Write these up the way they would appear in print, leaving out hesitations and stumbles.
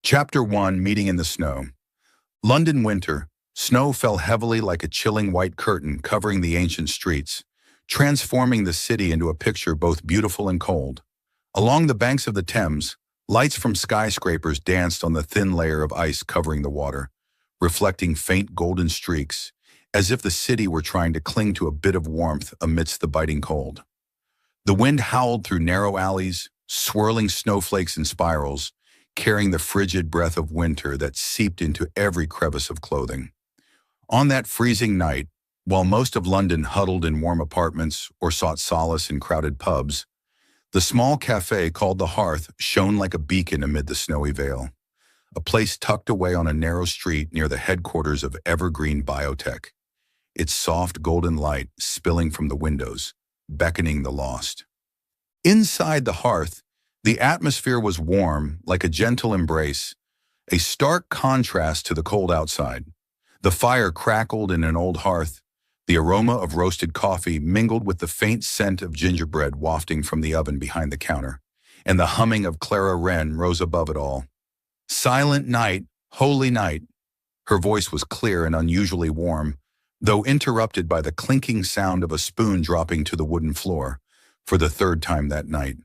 Chapter 1, Meeting in the Snow. London winter. Snow fell heavily like a chilling white curtain covering the ancient streets, transforming the city into a picture both beautiful and cold. Along the banks of the Thames, lights from skyscrapers danced on the thin layer of ice covering the water, reflecting faint golden streaks, as if the city were trying to cling to a bit of warmth amidst the biting cold. The wind howled through narrow alleys, swirling snowflakes in spirals, carrying the frigid breath of winter that seeped into every crevice of clothing. On that freezing night, while most of London huddled in warm apartments or sought solace in crowded pubs, the small cafe called The Hearth shone like a beacon amid the snowy veil, a place tucked away on a narrow street near the headquarters of Evergreen Biotech, its soft golden light spilling from the windows, beckoning the lost. Inside The Hearth, the atmosphere was warm, like a gentle embrace, a stark contrast to the cold outside. The fire crackled in an old hearth, the aroma of roasted coffee mingled with the faint scent of gingerbread wafting from the oven behind the counter, and the humming of Clara Wren rose above it all. Silent night, holy night. Her voice was clear and unusually warm, though interrupted by the clinking sound of a spoon dropping to the wooden floor, for the third time that night.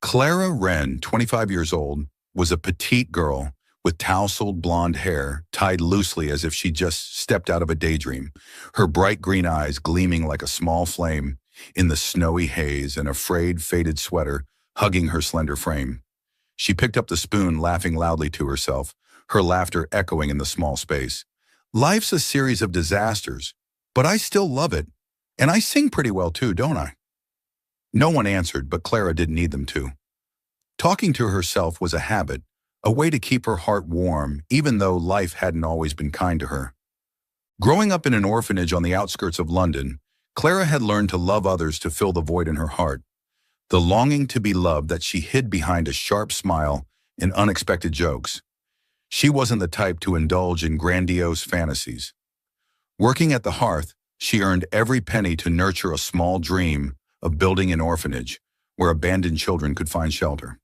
Clara Wren, 25 years old, was a petite girl with tousled blonde hair tied loosely as if she just stepped out of a daydream, her bright green eyes gleaming like a small flame in the snowy haze, and a frayed, faded sweater hugging her slender frame. She picked up the spoon, laughing loudly to herself, her laughter echoing in the small space. Life's a series of disasters, but I still love it. And I sing pretty well too, don't I? No one answered, but Clara didn't need them to. Talking to herself was a habit, a way to keep her heart warm, even though life hadn't always been kind to her. Growing up in an orphanage on the outskirts of London, Clara had learned to love others to fill the void in her heart, the longing to be loved that she hid behind a sharp smile and unexpected jokes. She wasn't the type to indulge in grandiose fantasies. Working at the Hearth, she earned every penny to nurture a small dream of building an orphanage where abandoned children could find shelter.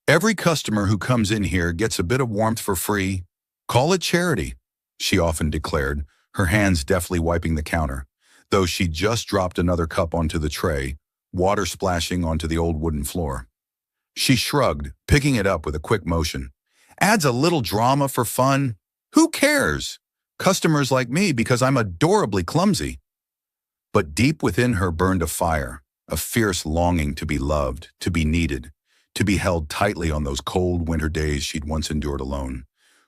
Every customer who comes in here gets a bit of warmth for free. Call it charity, she often declared, her hands deftly wiping the counter, though she just dropped another cup onto the tray, water splashing onto the old wooden floor. She shrugged, picking it up with a quick motion. Adds a little drama for fun. Who cares? Customers like me because I'm adorably clumsy. But deep within her burned a fire, a fierce longing to be loved, to be needed, to be held tightly on those cold winter days she'd once endured alone,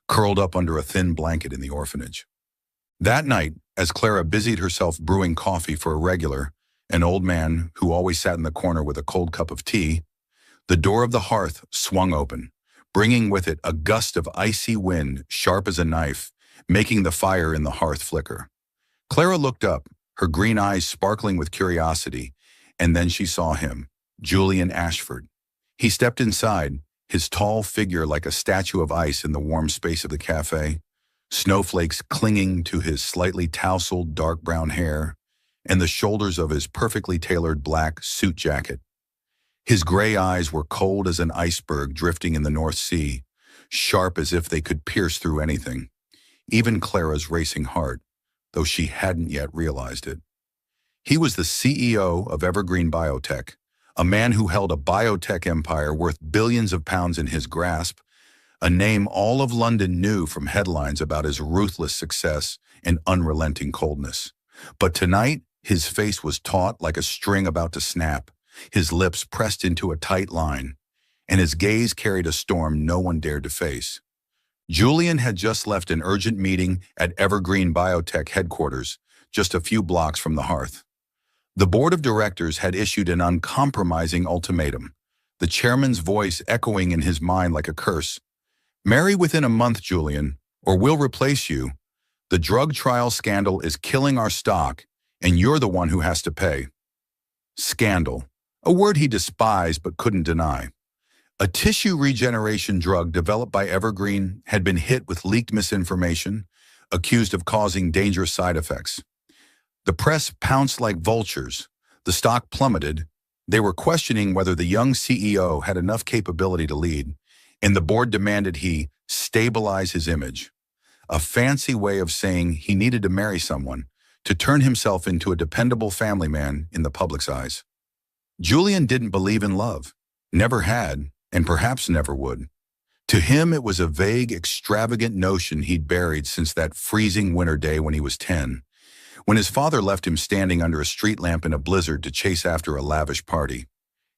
curled up under a thin blanket in the orphanage. That night, as Clara busied herself brewing coffee for a regular, an old man who always sat in the corner with a cold cup of tea, the door of the Hearth swung open, bringing with it a gust of icy wind sharp as a knife, making the fire in the hearth flicker. Clara looked up, her green eyes sparkling with curiosity, and then she saw him, Julian Ashford. He stepped inside, his tall figure like a statue of ice in the warm space of the cafe, snowflakes clinging to his slightly tousled dark brown hair and the shoulders of his perfectly tailored black suit jacket. His gray eyes were cold as an iceberg drifting in the North Sea, sharp as if they could pierce through anything, even Clara's racing heart, though she hadn't yet realized it. He was the CEO of Evergreen Biotech, a man who held a biotech empire worth billions of pounds in his grasp, a name all of London knew from headlines about his ruthless success and unrelenting coldness. But tonight, his face was taut like a string about to snap, his lips pressed into a tight line, and his gaze carried a storm no one dared to face. Julian had just left an urgent meeting at Evergreen Biotech headquarters, just a few blocks from the Hearth. The board of directors had issued an uncompromising ultimatum, the chairman's voice echoing in his mind like a curse. Marry within a month, Julian, or we'll replace you. The drug trial scandal is killing our stock, and you're the one who has to pay. Scandal, a word he despised but couldn't deny. A tissue regeneration drug developed by Evergreen had been hit with leaked misinformation, accused of causing dangerous side effects. The press pounced like vultures. The stock plummeted. They were questioning whether the young CEO had enough capability to lead, and the board demanded he stabilize his image, a fancy way of saying he needed to marry someone to turn himself into a dependable family man in the public's eyes. Julian didn't believe in love, never had, and perhaps never would. To him, it was a vague, extravagant notion he'd buried since that freezing winter day when he was 10, when his father left him standing under a street lamp in a blizzard to chase after a lavish party.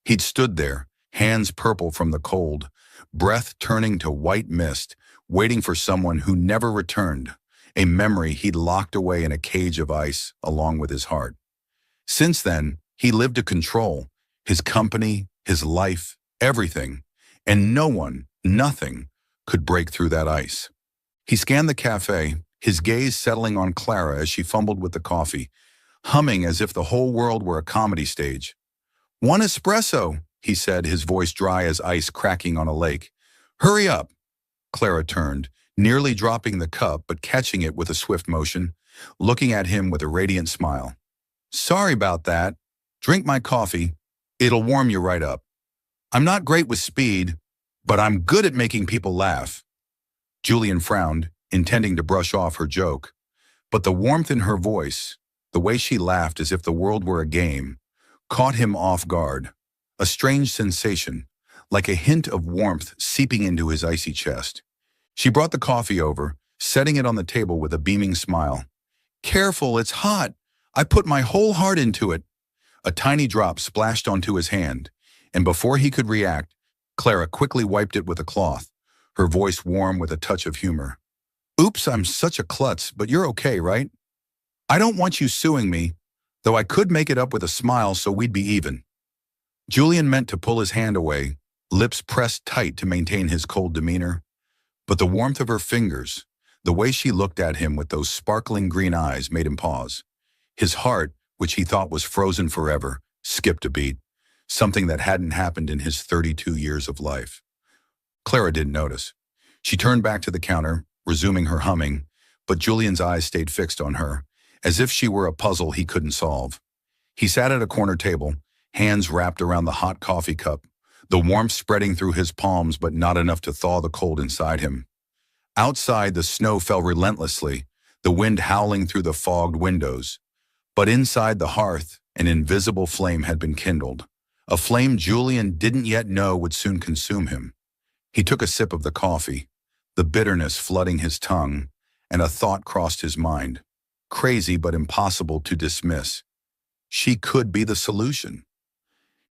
He'd stood there, hands purple from the cold, breath turning to white mist, waiting for someone who never returned, a memory he'd locked away in a cage of ice along with his heart. Since then, he lived to control his company, his life, everything, and no one, nothing, could break through that ice. He scanned the cafe, his gaze settling on Clara as she fumbled with the coffee, humming as if the whole world were a comedy stage. "One espresso," he said, his voice dry as ice cracking on a lake. "Hurry up." Clara turned, nearly dropping the cup but catching it with a swift motion, looking at him with a radiant smile. "Sorry about that. Drink my coffee. It'll warm you right up. I'm not great with speed, but I'm good at making people laugh." Julian frowned, intending to brush off her joke, but the warmth in her voice, the way she laughed as if the world were a game, caught him off guard, a strange sensation, like a hint of warmth seeping into his icy chest. She brought the coffee over, setting it on the table with a beaming smile. "Careful, it's hot. I put my whole heart into it." A tiny drop splashed onto his hand, and before he could react, Clara quickly wiped it with a cloth, her voice warm with a touch of humor. "Oops, I'm such a klutz, but you're okay, right? I don't want you suing me, though I could make it up with a smile so we'd be even." Julian meant to pull his hand away, lips pressed tight to maintain his cold demeanor, but the warmth of her fingers, the way she looked at him with those sparkling green eyes, made him pause. His heart, which he thought was frozen forever, skipped a beat, something that hadn't happened in his 32 years of life. Clara didn't notice. She turned back to the counter, resuming her humming, but Julian's eyes stayed fixed on her, as if she were a puzzle he couldn't solve. He sat at a corner table, hands wrapped around the hot coffee cup, the warmth spreading through his palms but not enough to thaw the cold inside him. Outside, the snow fell relentlessly, the wind howling through the fogged windows. But inside the hearth, an invisible flame had been kindled, a flame Julian didn't yet know would soon consume him. He took a sip of the coffee, the bitterness flooding his tongue, and a thought crossed his mind, crazy but impossible to dismiss. She could be the solution.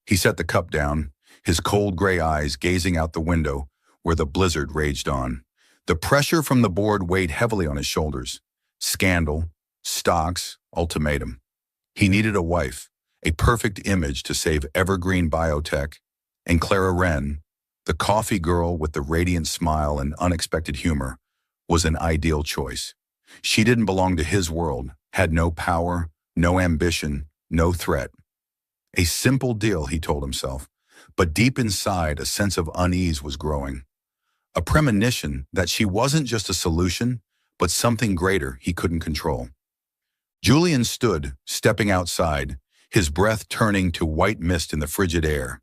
He set the cup down, his cold gray eyes gazing out the window where the blizzard raged on. The pressure from the board weighed heavily on his shoulders. Scandal, stocks, ultimatum. He needed a wife, a perfect image to save evergreen biotech, and Clara Wren, the coffee girl with the radiant smile and unexpected humor, was an ideal choice. She didn't belong to his world, had no power, no ambition, no threat. A simple deal, he told himself, but deep inside a sense of unease was growing. A premonition that she wasn't just a solution, but something greater he couldn't control. Julian stood, stepping outside, his breath turning to white mist in the frigid air.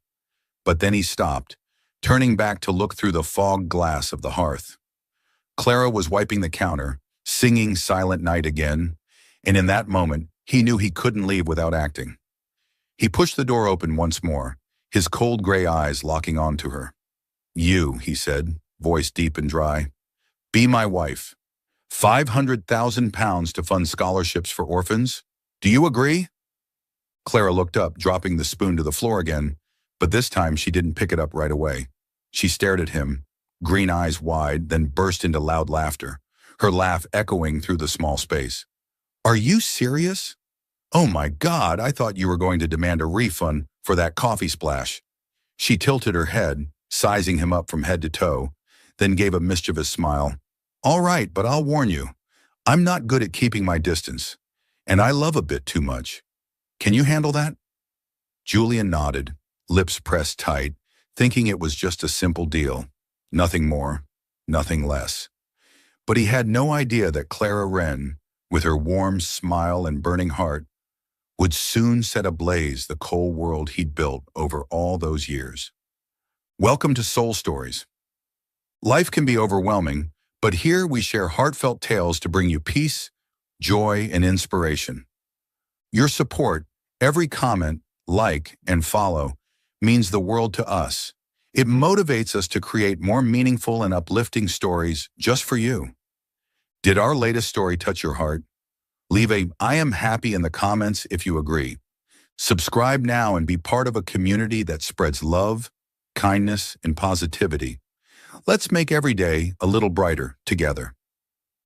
But then he stopped, turning back to look through the fogged glass of the hearth. Clara was wiping the counter, singing Silent Night again, and in that moment, he knew he couldn't leave without acting. He pushed the door open once more, his cold gray eyes locking onto her. "You," he said, voice deep and dry, "be my wife. £500,000 to fund scholarships for orphans. Do you agree?" Clara looked up, dropping the spoon to the floor again, but this time she didn't pick it up right away. She stared at him, green eyes wide, then burst into loud laughter, her laugh echoing through the small space. "Are you serious? Oh my God, I thought you were going to demand a refund for that coffee splash." She tilted her head, sizing him up from head to toe, then gave a mischievous smile. "All right, but I'll warn you, I'm not good at keeping my distance, and I love a bit too much. Can you handle that?" Julian nodded, lips pressed tight, thinking it was just a simple deal. Nothing more, nothing less. But he had no idea that Clara Wren, with her warm smile and burning heart, would soon set ablaze the cold world he'd built over all those years. Welcome to Soul Stories. Life can be overwhelming, But here we share heartfelt tales to bring you peace, joy, and inspiration. Your support, every comment, like, and follow, means the world to us. It motivates us to create more meaningful and uplifting stories just for you. Did our latest story touch your heart? Leave a "I am happy" in the comments if you agree. Subscribe now and be part of a community that spreads love, kindness, and positivity. Let's make every day a little brighter together.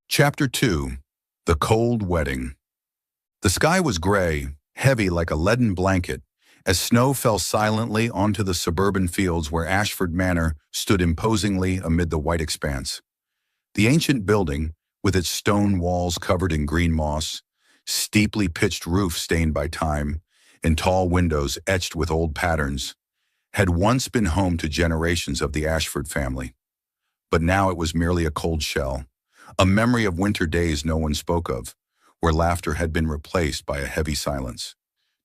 Chapter 2. The Cold Wedding. The sky was gray, heavy like a leaden blanket, as snow fell silently onto the suburban fields where Ashford Manor stood imposingly amid the white expanse. The ancient building, with its stone walls covered in green moss, steeply pitched roof stained by time, and tall windows etched with old patterns, had once been home to generations of the Ashford family. But now it was merely a cold shell, a memory of winter days no one spoke of, where laughter had been replaced by a heavy silence.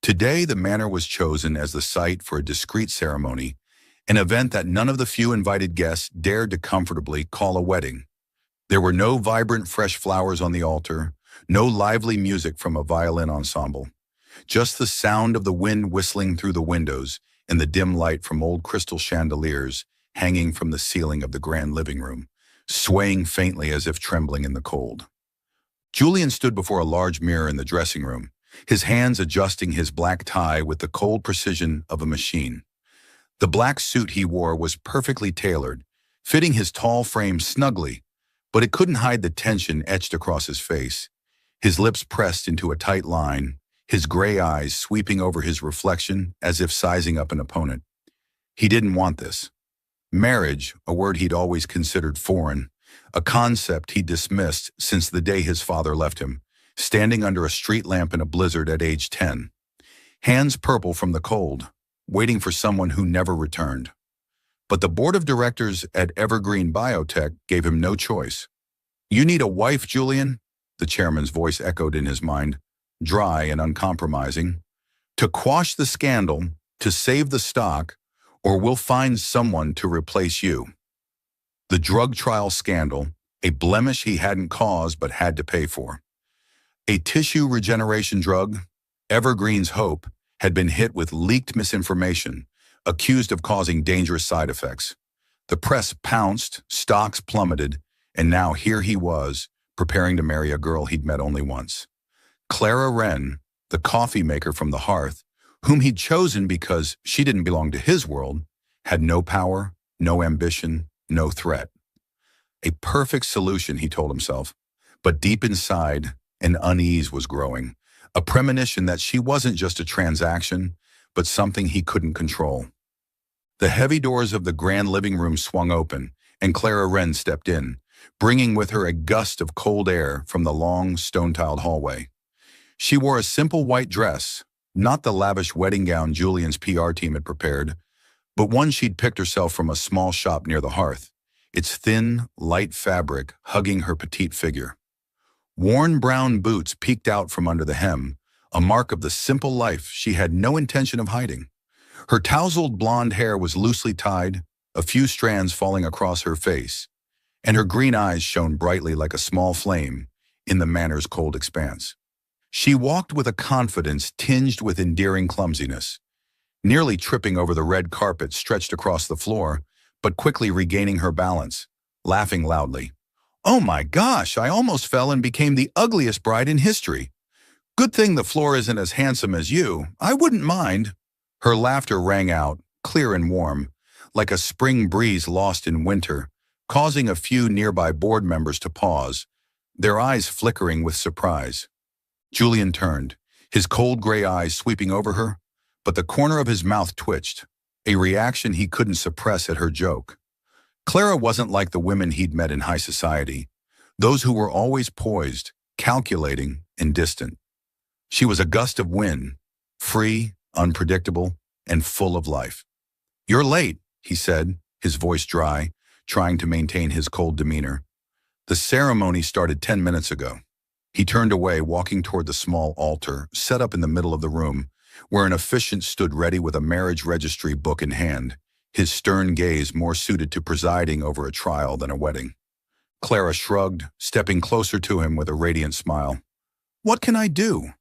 Today, the manor was chosen as the site for a discreet ceremony, an event that none of the few invited guests dared to comfortably call a wedding. There were no vibrant fresh flowers on the altar, no lively music from a violin ensemble, just the sound of the wind whistling through the windows and the dim light from old crystal chandeliers hanging from the ceiling of the grand living room, swaying faintly as if trembling in the cold. Julian stood before a large mirror in the dressing room, his hands adjusting his black tie with the cold precision of a machine. The black suit he wore was perfectly tailored, fitting his tall frame snugly, but it couldn't hide the tension etched across his face. His lips pressed into a tight line, his gray eyes sweeping over his reflection as if sizing up an opponent. He didn't want this. Marriage, a word he'd always considered foreign, a concept he'd dismissed since the day his father left him, standing under a street lamp in a blizzard at age 10. Hands purple from the cold, waiting for someone who never returned. But the board of directors at Evergreen Biotech gave him no choice. "You need a wife, Julian," the chairman's voice echoed in his mind, dry and uncompromising. "To quash the scandal, to save the stock, or we'll find someone to replace you." The drug trial scandal, a blemish he hadn't caused but had to pay for. A tissue regeneration drug, Evergreen's Hope, had been hit with leaked misinformation, accused of causing dangerous side effects. The press pounced, stocks plummeted, and now here he was, preparing to marry a girl he'd met only once. Clara Wren, the coffee maker from the hearth, whom he'd chosen because she didn't belong to his world, had no power, no ambition, no threat. A perfect solution, he told himself, but deep inside, an unease was growing, a premonition that she wasn't just a transaction, but something he couldn't control. The heavy doors of the grand living room swung open, and Clara Wren stepped in, bringing with her a gust of cold air from the long, stone-tiled hallway. She wore a simple white dress, not the lavish wedding gown Julian's PR team had prepared, but one she'd picked herself from a small shop near the hearth, its thin, light fabric hugging her petite figure. Worn brown boots peeked out from under the hem, a mark of the simple life she had no intention of hiding. Her tousled blonde hair was loosely tied, a few strands falling across her face, and her green eyes shone brightly like a small flame in the manor's cold expanse. She walked with a confidence tinged with endearing clumsiness, nearly tripping over the red carpet stretched across the floor, but quickly regaining her balance, laughing loudly. "Oh my gosh, I almost fell and became the ugliest bride in history. Good thing the floor isn't as handsome as you. I wouldn't mind." Her laughter rang out, clear and warm, like a spring breeze lost in winter, causing a few nearby board members to pause, their eyes flickering with surprise. Julian turned, his cold gray eyes sweeping over her, but the corner of his mouth twitched, a reaction he couldn't suppress at her joke. Clara wasn't like the women he'd met in high society, those who were always poised, calculating, and distant. She was a gust of wind, free, unpredictable, and full of life. "You're late," he said, his voice dry, trying to maintain his cold demeanor. "The ceremony started 10 minutes ago." He turned away, walking toward the small altar set up in the middle of the room, where an officiant stood ready with a marriage registry book in hand, his stern gaze more suited to presiding over a trial than a wedding. Clara shrugged, stepping closer to him with a radiant smile. What can I do?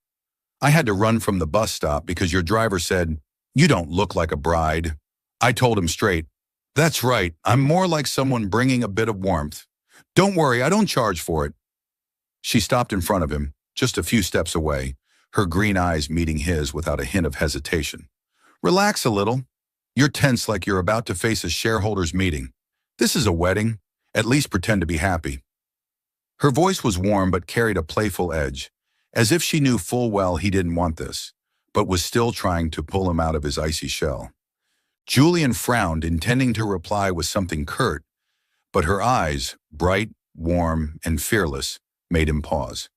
I had to run from the bus stop because your driver said, "You don't look like a bride." I told him straight, "That's right, I'm more like someone bringing a bit of warmth. Don't worry, I don't charge for it." She stopped in front of him, just a few steps away, her green eyes meeting his without a hint of hesitation. Relax a little. You're tense like you're about to face a shareholders meeting. This is a wedding. At least pretend to be happy. Her voice was warm but carried a playful edge, as if she knew full well he didn't want this, but was still trying to pull him out of his icy shell. Julian frowned, intending to reply with something curt, but her eyes, bright, warm, and fearless, made him pause.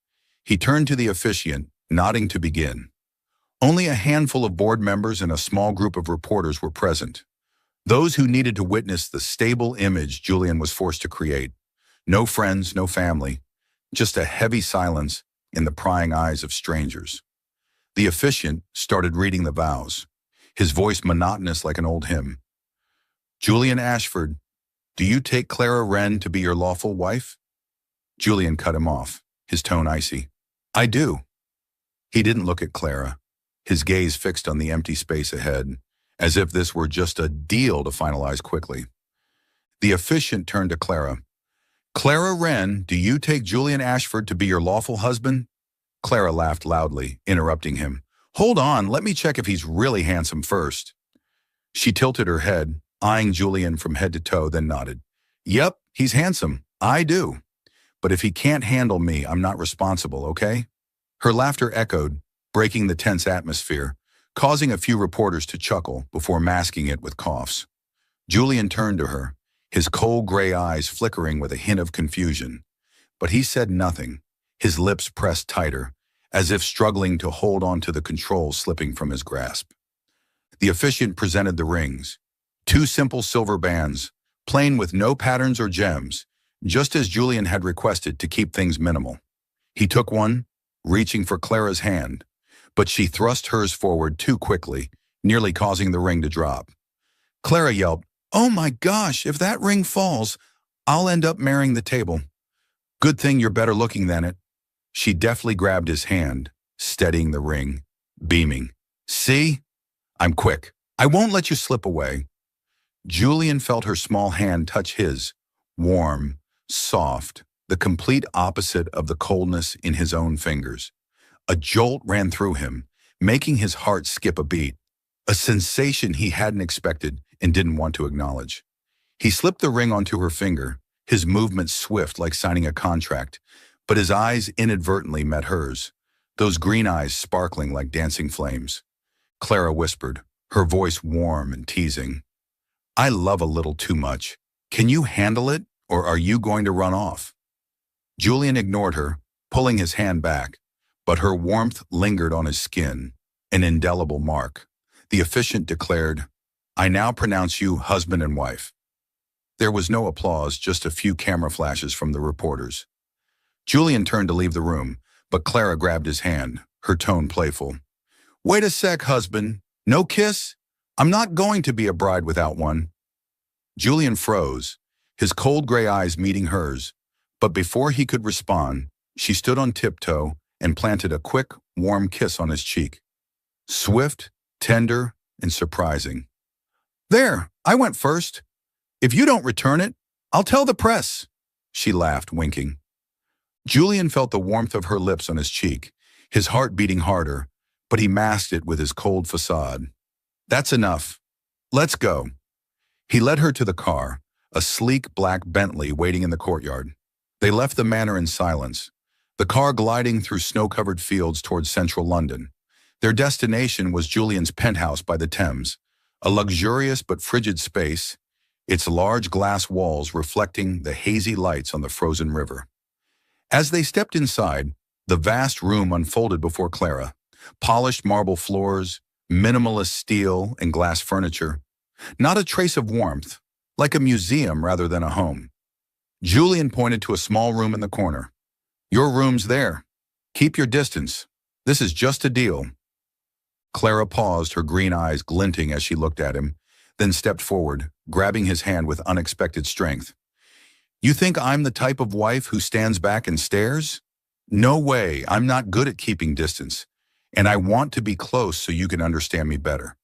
He turned to the officiant, nodding to begin. Only a handful of board members and a small group of reporters were present. Those who needed to witness the stable image Julian was forced to create. No friends, no family, just a heavy silence in the prying eyes of strangers. The officiant started reading the vows, his voice monotonous like an old hymn. Julian Ashford, do you take Clara Wren to be your lawful wife? Julian cut him off, his tone icy. I do. He didn't look at Clara, his gaze fixed on the empty space ahead, as if this were just a deal to finalize quickly. The officiant turned to Clara. Clara Wren, do you take Julian Ashford to be your lawful husband? Clara laughed loudly, interrupting him. Hold on, let me check if he's really handsome first. She tilted her head, eyeing Julian from head to toe, then nodded. Yep, he's handsome. I do. But if he can't handle me, I'm not responsible, okay? Her laughter echoed, breaking the tense atmosphere, causing a few reporters to chuckle before masking it with coughs. Julian turned to her, his cold gray eyes flickering with a hint of confusion. But he said nothing, his lips pressed tighter, as if struggling to hold on to the control slipping from his grasp. The officiant presented the rings, 2 simple silver bands, plain with no patterns or gems, just as Julian had requested to keep things minimal. He took one, reaching for Clara's hand, but she thrust hers forward too quickly, nearly causing the ring to drop. Clara yelped, "Oh my gosh, if that ring falls, I'll end up marrying the table." Good thing you're better looking than it. She deftly grabbed his hand, steadying the ring, beaming. See? I'm quick. I won't let you slip away. Julian felt her small hand touch his, warm, soft, the complete opposite of the coldness in his own fingers. A jolt ran through him, making his heart skip a beat, a sensation he hadn't expected and didn't want to acknowledge. He slipped the ring onto her finger, his movement swift like signing a contract, but his eyes inadvertently met hers, those green eyes sparkling like dancing flames. Clara whispered, her voice warm and teasing. I love a little too much. Can you handle it, or are you going to run off? Julian ignored her, pulling his hand back, but her warmth lingered on his skin, an indelible mark. The officiant declared, I now pronounce you husband and wife. There was no applause, just a few camera flashes from the reporters. Julian turned to leave the room, but Clara grabbed his hand, her tone playful. Wait a sec, husband. No kiss? I'm not going to be a bride without one. Julian froze, his cold gray eyes meeting hers, but before he could respond, she stood on tiptoe and planted a quick, warm kiss on his cheek. Swift, tender, and surprising. There, I went first. If you don't return it, I'll tell the press, she laughed, winking. Julian felt the warmth of her lips on his cheek, his heart beating harder, but he masked it with his cold facade. That's enough. Let's go. He led her to the car, a sleek black Bentley waiting in the courtyard. They left the manor in silence, the car gliding through snow-covered fields towards central London. Their destination was Julian's penthouse by the Thames, a luxurious but frigid space, its large glass walls reflecting the hazy lights on the frozen river. As they stepped inside, the vast room unfolded before Clara. Polished marble floors, minimalist steel and glass furniture. Not a trace of warmth, like a museum rather than a home. Julian pointed to a small room in the corner. Your room's there. Keep your distance. This is just a deal. Clara paused, her green eyes glinting as she looked at him, then stepped forward, grabbing his hand with unexpected strength. You think I'm the type of wife who stands back and stares? No way, I'm not good at keeping distance, and I want to be close so you can understand me better.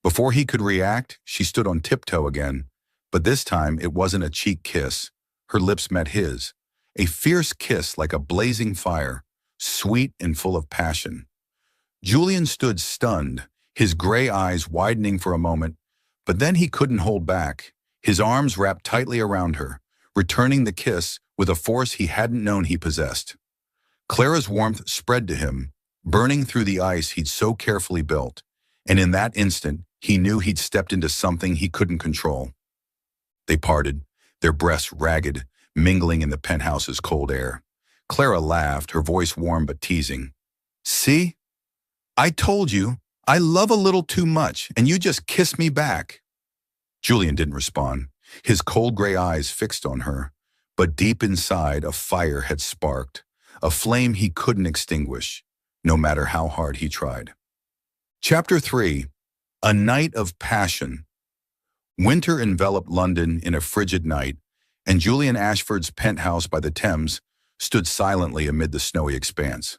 Before he could react, she stood on tiptoe again, but this time it wasn't a cheek kiss. Her lips met his, a fierce kiss like a blazing fire, sweet and full of passion. Julian stood stunned, his gray eyes widening for a moment, but then he couldn't hold back. His arms wrapped tightly around her, returning the kiss with a force he hadn't known he possessed. Clara's warmth spread to him, burning through the ice he'd so carefully built, and in that instant, he knew he'd stepped into something he couldn't control. They parted, their breaths ragged, mingling in the penthouse's cold air. Clara laughed, her voice warm but teasing. See? I told you, I love a little too much, and you just kiss me back. Julian didn't respond, his cold gray eyes fixed on her, but deep inside a fire had sparked, a flame he couldn't extinguish, no matter how hard he tried. Chapter 3. A Night of Passion. Winter enveloped London in a frigid night, and Julian Ashford's penthouse by the Thames stood silently amid the snowy expanse.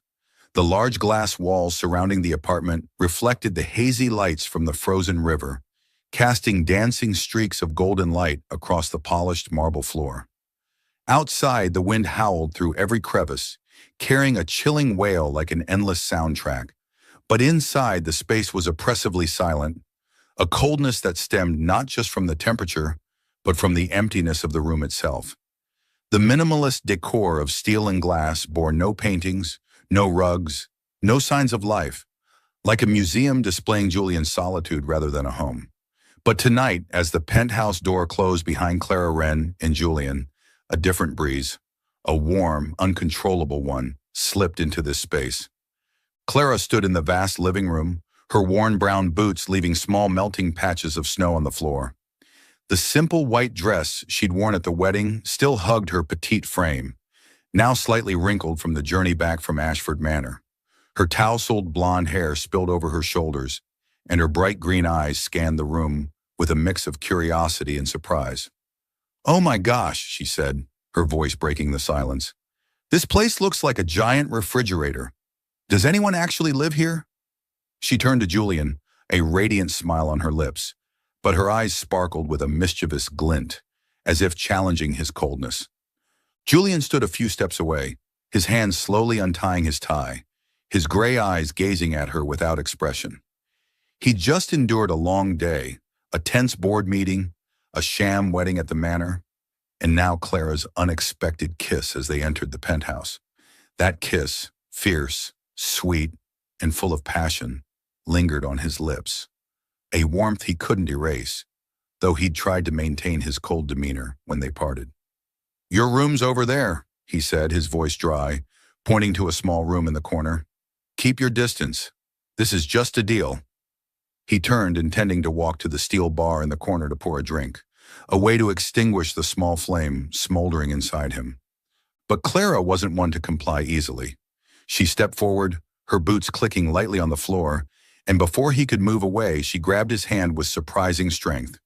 The large glass walls surrounding the apartment reflected the hazy lights from the frozen river, casting dancing streaks of golden light across the polished marble floor. Outside, the wind howled through every crevice, carrying a chilling wail like an endless soundtrack. But inside, the space was oppressively silent, a coldness that stemmed not just from the temperature, but from the emptiness of the room itself. The minimalist decor of steel and glass bore no paintings, no rugs, no signs of life, like a museum displaying Julian's solitude rather than a home. But tonight, as the penthouse door closed behind Clara Wren and Julian, a different breeze, a warm, uncontrollable one, slipped into this space. Clara stood in the vast living room, her worn brown boots leaving small melting patches of snow on the floor. The simple white dress she'd worn at the wedding still hugged her petite frame, now slightly wrinkled from the journey back from Ashford Manor. Her tousled blonde hair spilled over her shoulders, and her bright green eyes scanned the room with a mix of curiosity and surprise. "Oh my gosh," she said, her voice breaking the silence. "This place looks like a giant refrigerator. Does anyone actually live here?" She turned to Julian, a radiant smile on her lips, but her eyes sparkled with a mischievous glint, as if challenging his coldness. Julian stood a few steps away, his hands slowly untying his tie, his gray eyes gazing at her without expression. He'd just endured a long day, a tense board meeting, a sham wedding at the manor, and now Clara's unexpected kiss as they entered the penthouse. That kiss, fierce, sweet, and full of passion, lingered on his lips, a warmth he couldn't erase, though he'd tried to maintain his cold demeanor when they parted. "Your room's over there," he said, his voice dry, pointing to a small room in the corner. "Keep your distance. This is just a deal." He turned, intending to walk to the steel bar in the corner to pour a drink, a way to extinguish the small flame smoldering inside him. But Clara wasn't one to comply easily. She stepped forward, her boots clicking lightly on the floor, and before he could move away, she grabbed his hand with surprising strength.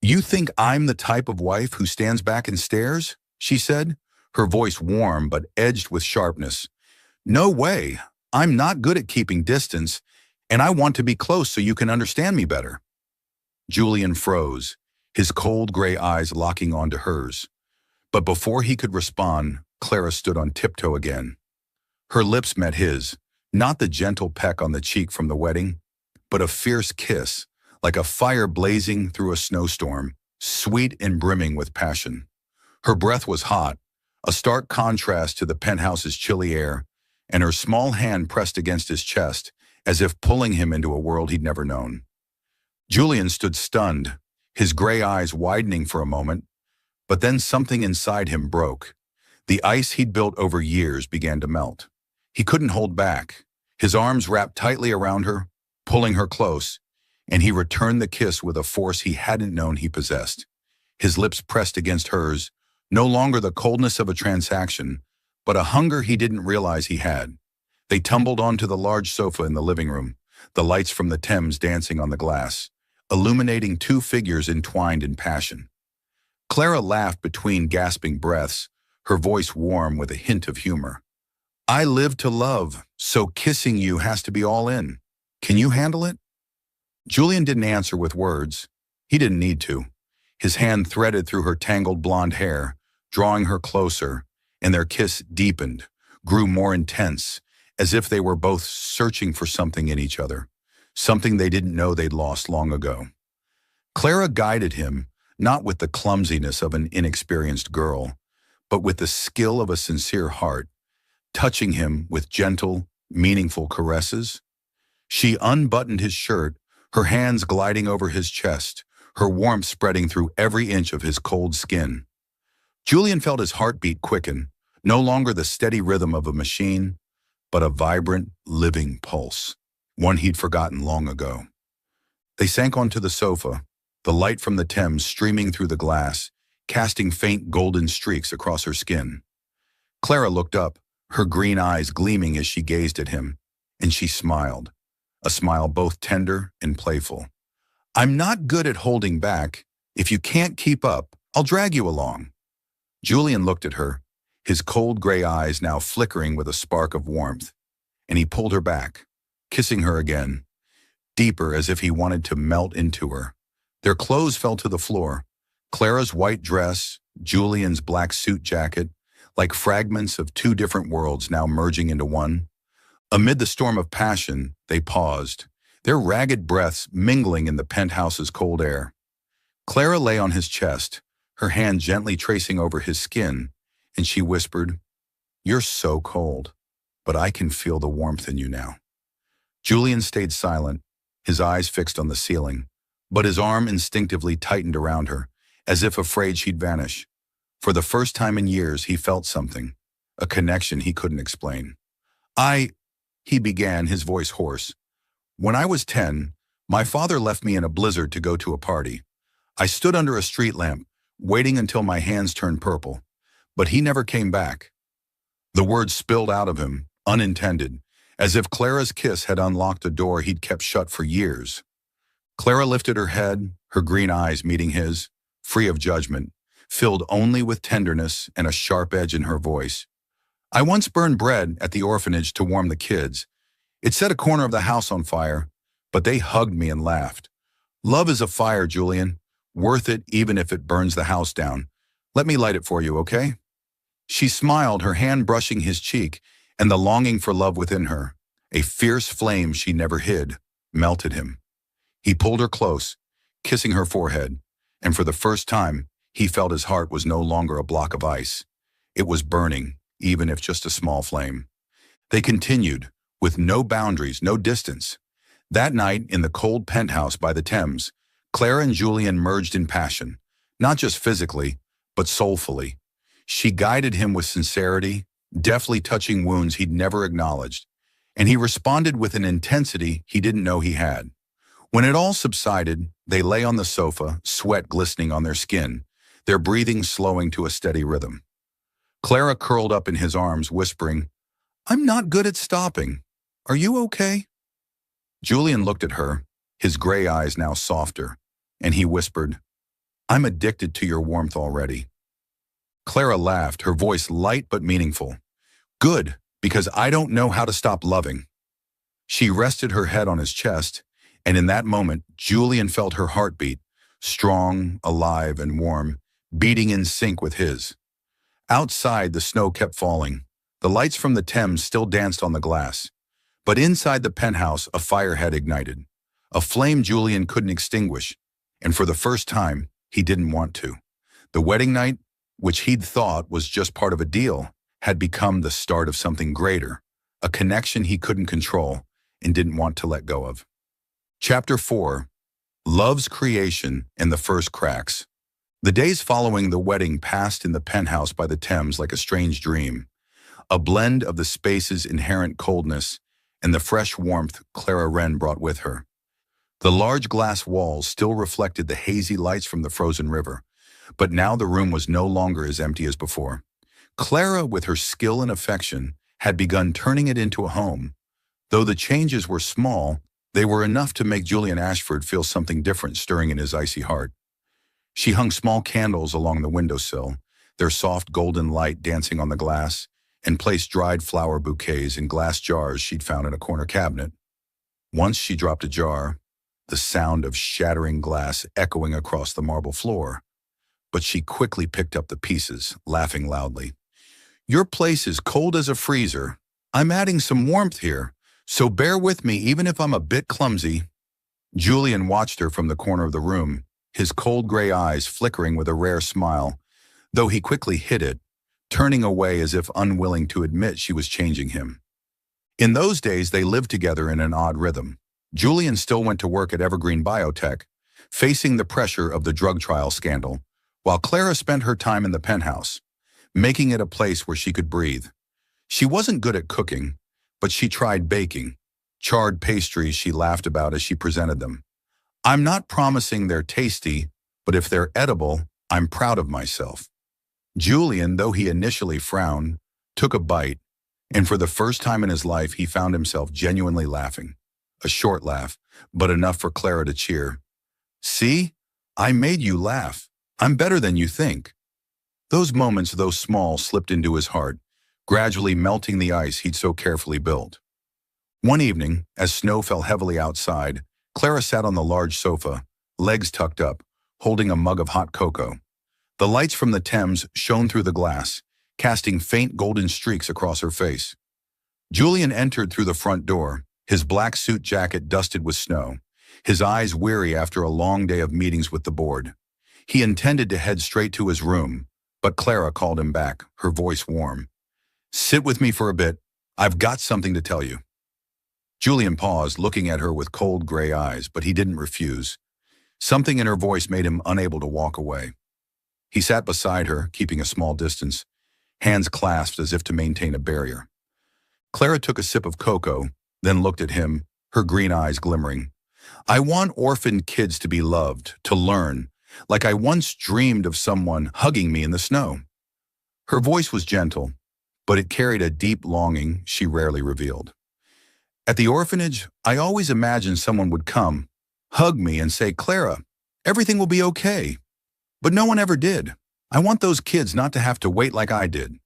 "You think I'm the type of wife who stands back and stares?" she said, her voice warm but edged with sharpness. "No way. I'm not good at keeping distance, and I want to be close so you can understand me better." Julian froze, his cold gray eyes locking onto hers. But before he could respond, Clara stood on tiptoe again. Her lips met his, not the gentle peck on the cheek from the wedding, but a fierce kiss, like a fire blazing through a snowstorm, sweet and brimming with passion. Her breath was hot, a stark contrast to the penthouse's chilly air, and her small hand pressed against his chest, as if pulling him into a world he'd never known. Julian stood stunned, his gray eyes widening for a moment, but then something inside him broke. The ice he'd built over years began to melt. He couldn't hold back. His arms wrapped tightly around her, pulling her close, and he returned the kiss with a force he hadn't known he possessed. His lips pressed against hers, no longer the coldness of a transaction, but a hunger he didn't realize he had. They tumbled onto the large sofa in the living room, the lights from the Thames dancing on the glass, illuminating two figures entwined in passion. Clara laughed between gasping breaths, her voice warm with a hint of humor. I live to love, so kissing you has to be all in. Can you handle it? Julian didn't answer with words. He didn't need to. His hand threaded through her tangled blonde hair, drawing her closer, and their kiss deepened, grew more intense, as if they were both searching for something in each other, something they didn't know they'd lost long ago. Clara guided him, not with the clumsiness of an inexperienced girl, but with the skill of a sincere heart, touching him with gentle, meaningful caresses. She unbuttoned his shirt, her hands gliding over his chest, her warmth spreading through every inch of his cold skin. Julian felt his heartbeat quicken, no longer the steady rhythm of a machine, but a vibrant, living pulse, one he'd forgotten long ago. They sank onto the sofa, the light from the Thames streaming through the glass, casting faint golden streaks across her skin. Clara looked up, her green eyes gleaming as she gazed at him, and she smiled, a smile both tender and playful. I'm not good at holding back. If you can't keep up, I'll drag you along. Julian looked at her, his cold gray eyes now flickering with a spark of warmth, and he pulled her back, kissing her again, deeper as if he wanted to melt into her. Their clothes fell to the floor, Clara's white dress, Julian's black suit jacket, like fragments of two different worlds now merging into one. Amid the storm of passion, they paused, their ragged breaths mingling in the penthouse's cold air. Clara lay on his chest, her hand gently tracing over his skin, and she whispered, You're so cold, but I can feel the warmth in you now. Julian stayed silent, his eyes fixed on the ceiling, but his arm instinctively tightened around her, as if afraid she'd vanish. For the first time in years, he felt something, a connection he couldn't explain. He began, his voice hoarse. When I was 10, my father left me in a blizzard to go to a party. I stood under a street lamp, waiting until my hands turned purple, but he never came back. The words spilled out of him, unintended, as if Clara's kiss had unlocked a door he'd kept shut for years. Clara lifted her head, her green eyes meeting his, free of judgment, filled only with tenderness and a sharp edge in her voice. I once burned bread at the orphanage to warm the kids. It set a corner of the house on fire, but they hugged me and laughed. Love is a fire, Julian. Worth it even if it burns the house down. Let me light it for you, okay? She smiled, her hand brushing his cheek, and the longing for love within her, a fierce flame she never hid, melted him. He pulled her close, kissing her forehead, and for the first time, he felt his heart was no longer a block of ice. It was burning, even if just a small flame. They continued, with no boundaries, no distance. That night, in the cold penthouse by the Thames, Clara and Julian merged in passion, not just physically, but soulfully. She guided him with sincerity, deftly touching wounds he'd never acknowledged, and he responded with an intensity he didn't know he had. When it all subsided, they lay on the sofa, sweat glistening on their skin, their breathing slowing to a steady rhythm. Clara curled up in his arms, whispering, I'm not good at stopping. Are you okay? Julian looked at her, his gray eyes now softer, and he whispered, I'm addicted to your warmth already. Clara laughed, her voice light but meaningful. Good, because I don't know how to stop loving. She rested her head on his chest, and in that moment, Julian felt her heartbeat, strong, alive, and warm, beating in sync with his. Outside, the snow kept falling. The lights from the Thames still danced on the glass. But inside the penthouse, a fire had ignited, a flame Julian couldn't extinguish, and for the first time, he didn't want to. The wedding night, which he'd thought was just part of a deal, had become the start of something greater, a connection he couldn't control and didn't want to let go of. Chapter 4. Love's Creation and the First Cracks. The days following the wedding passed in the penthouse by the Thames like a strange dream, a blend of the space's inherent coldness and the fresh warmth Clara Wren brought with her. The large glass walls still reflected the hazy lights from the frozen river, but now the room was no longer as empty as before. Clara, with her skill and affection, had begun turning it into a home. Though the changes were small, they were enough to make Julian Ashford feel something different stirring in his icy heart. She hung small candles along the windowsill, their soft golden light dancing on the glass, and placed dried flower bouquets in glass jars she'd found in a corner cabinet. Once she dropped a jar, the sound of shattering glass echoing across the marble floor. But she quickly picked up the pieces, laughing loudly. "Your place is cold as a freezer. I'm adding some warmth here, so bear with me even if I'm a bit clumsy." Julian watched her from the corner of the room, his cold gray eyes flickering with a rare smile, though he quickly hid it, turning away as if unwilling to admit she was changing him. In those days, they lived together in an odd rhythm. Julian still went to work at Evergreen Biotech, facing the pressure of the drug trial scandal, while Clara spent her time in the penthouse, making it a place where she could breathe. She wasn't good at cooking, but she tried baking, charred pastries she laughed about as she presented them. "I'm not promising they're tasty, but if they're edible, I'm proud of myself." Julian, though he initially frowned, took a bite, and for the first time in his life he found himself genuinely laughing. A short laugh, but enough for Clara to cheer. "See? I made you laugh. I'm better than you think." Those moments, though small, slipped into his heart, gradually melting the ice he'd so carefully built. One evening, as snow fell heavily outside, Clara sat on the large sofa, legs tucked up, holding a mug of hot cocoa. The lights from the Thames shone through the glass, casting faint golden streaks across her face. Julian entered through the front door, his black suit jacket dusted with snow, his eyes weary after a long day of meetings with the board. He intended to head straight to his room, but Clara called him back, her voice warm. "Sit with me for a bit. I've got something to tell you." Julian paused, looking at her with cold gray eyes, but he didn't refuse. Something in her voice made him unable to walk away. He sat beside her, keeping a small distance, hands clasped as if to maintain a barrier. Clara took a sip of cocoa, then looked at him, her green eyes glimmering. "I want orphaned kids to be loved, to learn, like I once dreamed of someone hugging me in the snow." Her voice was gentle, but it carried a deep longing she rarely revealed. "At the orphanage, I always imagined someone would come, hug me and say, 'Clara, everything will be okay.' But no one ever did. I want those kids not to have to wait like I did."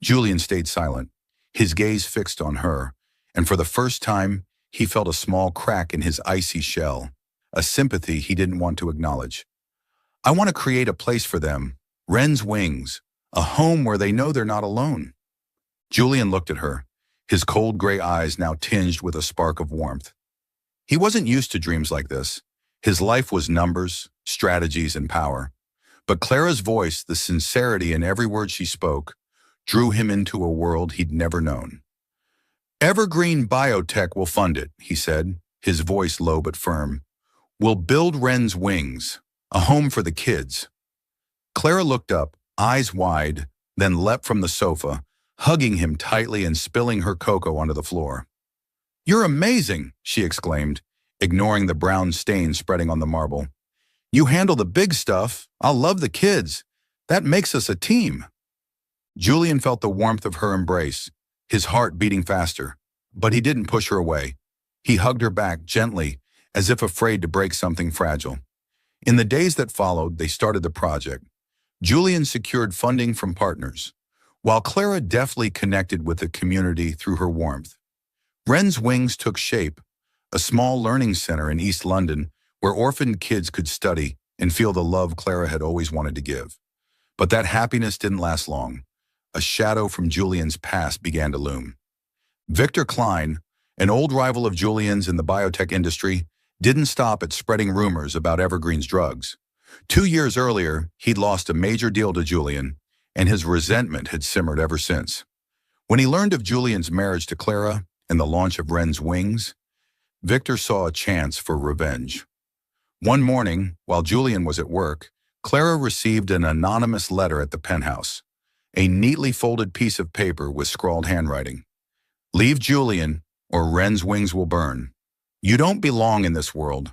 Julian stayed silent, his gaze fixed on her, and for the first time, he felt a small crack in his icy shell, a sympathy he didn't want to acknowledge. "I want to create a place for them, Wren's Wings, a home where they know they're not alone." Julian looked at her, his cold gray eyes now tinged with a spark of warmth. He wasn't used to dreams like this. His life was numbers, strategies, and power. But Clara's voice, the sincerity in every word she spoke, drew him into a world he'd never known. "Evergreen Biotech will fund it," he said, his voice low but firm. "We'll build Wren's Wings, a home for the kids." Clara looked up, eyes wide, then leapt from the sofa, hugging him tightly and spilling her cocoa onto the floor. "You're amazing," she exclaimed, ignoring the brown stain spreading on the marble. "You handle the big stuff. I'll love the kids. That makes us a team." Julian felt the warmth of her embrace, his heart beating faster, but he didn't push her away. He hugged her back gently, as if afraid to break something fragile. In the days that followed, they started the project. Julian secured funding from partners, while Clara deftly connected with the community through her warmth. Wren's Wings took shape, a small learning center in East London where orphaned kids could study and feel the love Clara had always wanted to give. But that happiness didn't last long. A shadow from Julian's past began to loom. Victor Klein, an old rival of Julian's in the biotech industry, didn't stop at spreading rumors about Evergreen's drugs. 2 years earlier, he'd lost a major deal to Julian, and his resentment had simmered ever since. When he learned of Julian's marriage to Clara and the launch of Wren's Wings, Victor saw a chance for revenge. One morning, while Julian was at work, Clara received an anonymous letter at the penthouse, a neatly folded piece of paper with scrawled handwriting. "Leave Julian, or Wren's Wings will burn. You don't belong in this world."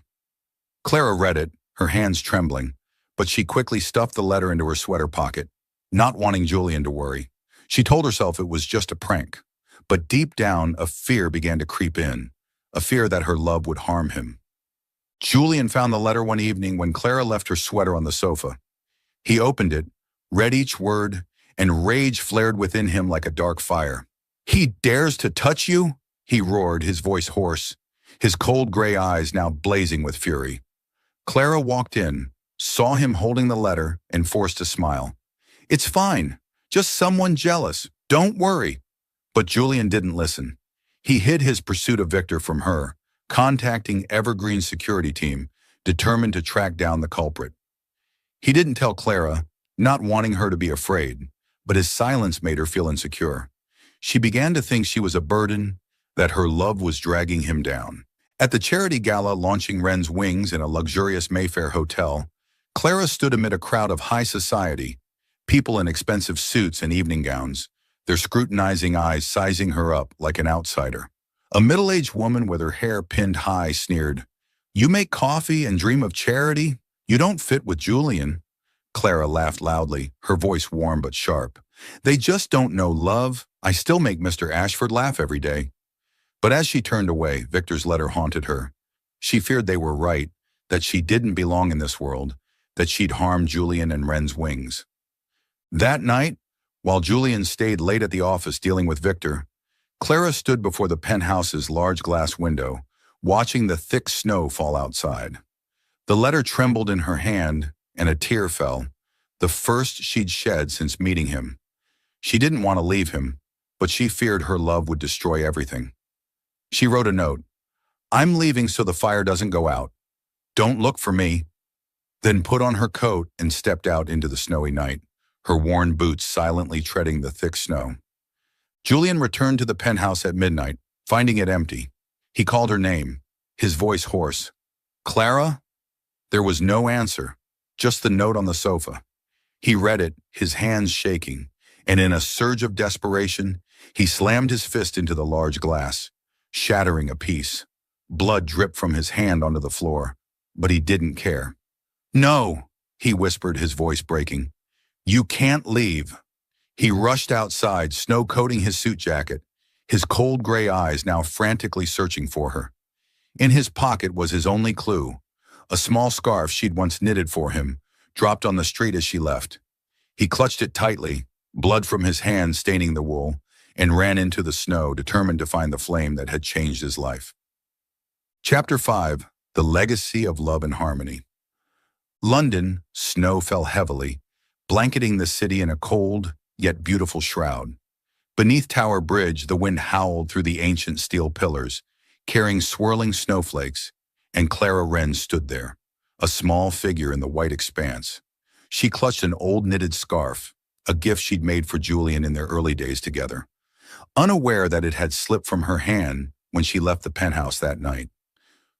Clara read it, her hands trembling, but she quickly stuffed the letter into her sweater pocket, not wanting Julian to worry. She told herself it was just a prank, but deep down a fear began to creep in, a fear that her love would harm him. Julian found the letter one evening when Clara left her sweater on the sofa. He opened it, read each word, and rage flared within him like a dark fire. "He dares to touch you?" he roared, his voice hoarse, his cold gray eyes now blazing with fury. Clara walked in, saw him holding the letter, and forced a smile. "It's fine. Just someone jealous. Don't worry." But Julian didn't listen. He hid his pursuit of Victor from her, contacting Evergreen's security team, determined to track down the culprit. He didn't tell Clara, not wanting her to be afraid, but his silence made her feel insecure. She began to think she was a burden, that her love was dragging him down. At the charity gala launching Wren's Wings in a luxurious Mayfair hotel, Clara stood amid a crowd of high society, people in expensive suits and evening gowns, their scrutinizing eyes sizing her up like an outsider. A middle-aged woman with her hair pinned high sneered, "You make coffee and dream of charity? You don't fit with Julian." Clara laughed loudly, her voice warm but sharp. "They just don't know love. I still make Mr. Ashford laugh every day." But as she turned away, Victor's letter haunted her. She feared they were right, that she didn't belong in this world, that she'd harmed Julian and Wren's Wings. That night, while Julian stayed late at the office dealing with Victor, Clara stood before the penthouse's large glass window, watching the thick snow fall outside. The letter trembled in her hand, and a tear fell, the first she'd shed since meeting him. She didn't want to leave him, but she feared her love would destroy everything. She wrote a note. "I'm leaving so the fire doesn't go out. Don't look for me." Then put on her coat and stepped out into the snowy night, her worn boots silently treading the thick snow. Julian returned to the penthouse at midnight, finding it empty. He called her name, his voice hoarse. "Clara?" There was no answer, just the note on the sofa. He read it, his hands shaking, and in a surge of desperation, he slammed his fist into the large glass, shattering a piece. Blood dripped from his hand onto the floor, but he didn't care. "No," he whispered, his voice breaking. "You can't leave." He rushed outside, snow coating his suit jacket, his cold gray eyes now frantically searching for her. In his pocket was his only clue, a small scarf she'd once knitted for him, dropped on the street as she left. He clutched it tightly, blood from his hand staining the wool, and ran into the snow, determined to find the flame that had changed his life. Chapter 5. The Legacy of Love and Harmony. London, snow fell heavily, blanketing the city in a cold, yet beautiful shroud. Beneath Tower Bridge, the wind howled through the ancient steel pillars, carrying swirling snowflakes, and Clara Wren stood there, a small figure in the white expanse. She clutched an old knitted scarf, a gift she'd made for Julian in their early days together, unaware that it had slipped from her hand when she left the penthouse that night.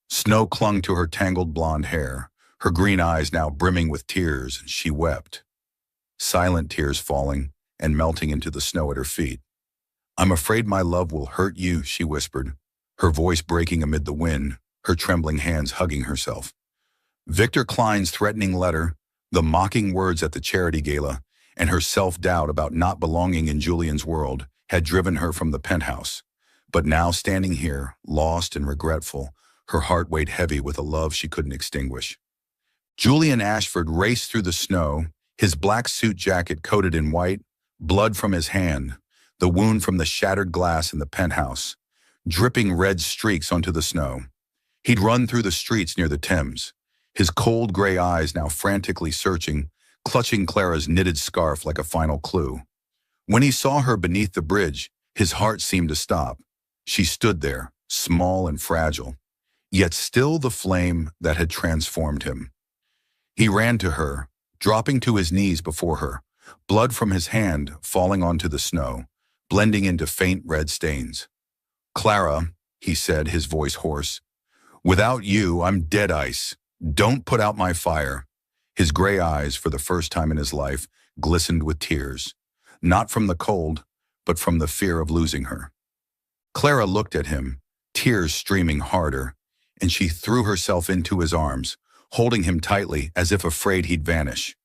Snow clung to her tangled blonde hair, her green eyes now brimming with tears, and she wept. Silent tears falling and melting into the snow at her feet. "I'm afraid my love will hurt you," she whispered, her voice breaking amid the wind, her trembling hands hugging herself. Victor Klein's threatening letter, the mocking words at the charity gala, and her self-doubt about not belonging in Julian's world had driven her from the penthouse. But now standing here, lost and regretful, her heart weighed heavy with a love she couldn't extinguish. Julian Ashford raced through the snow, his black suit jacket coated in white, blood from his hand, the wound from the shattered glass in the penthouse, dripping red streaks onto the snow. He'd run through the streets near the Thames, his cold gray eyes now frantically searching, clutching Clara's knitted scarf like a final clue. When he saw her beneath the bridge, his heart seemed to stop. She stood there, small and fragile, yet still the flame that had transformed him. He ran to her, dropping to his knees before her, blood from his hand falling onto the snow, blending into faint red stains. "Clara," he said, his voice hoarse, "without you, I'm dead ice. Don't put out my fire." His gray eyes, for the first time in his life, glistened with tears, not from the cold, but from the fear of losing her. Clara looked at him, tears streaming harder, and she threw herself into his arms, holding him tightly as if afraid he'd vanish.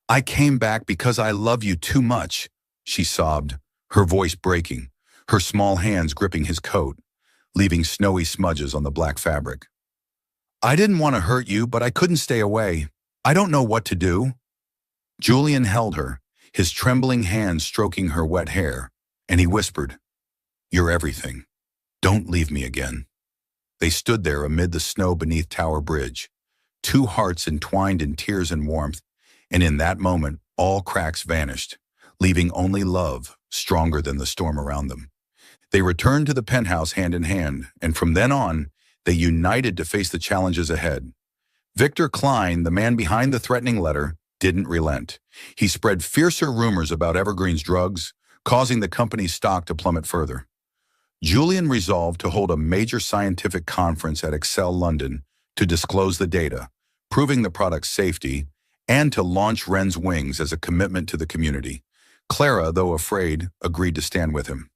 "I came back because I love you too much," she sobbed, her voice breaking, her small hands gripping his coat, leaving snowy smudges on the black fabric. I didn't want to hurt you, but I couldn't stay away. I don't know what to do. Julian held her, his trembling hands stroking her wet hair, and he whispered, "You're everything. Don't leave me again." They stood there amid the snow beneath Tower Bridge, two hearts entwined in tears and warmth, and in that moment, all cracks vanished, leaving only love, stronger than the storm around them. They returned to the penthouse hand in hand, and from then on, they united to face the challenges ahead. Victor Klein, the man behind the threatening letter, didn't relent. He spread fiercer rumors about Evergreen's drugs, causing the company's stock to plummet further. Julian resolved to hold a major scientific conference at Excel London to disclose the data, proving the product's safety, and to launch Wren's Wings as a commitment to the community. Clara, though afraid, agreed to stand with him.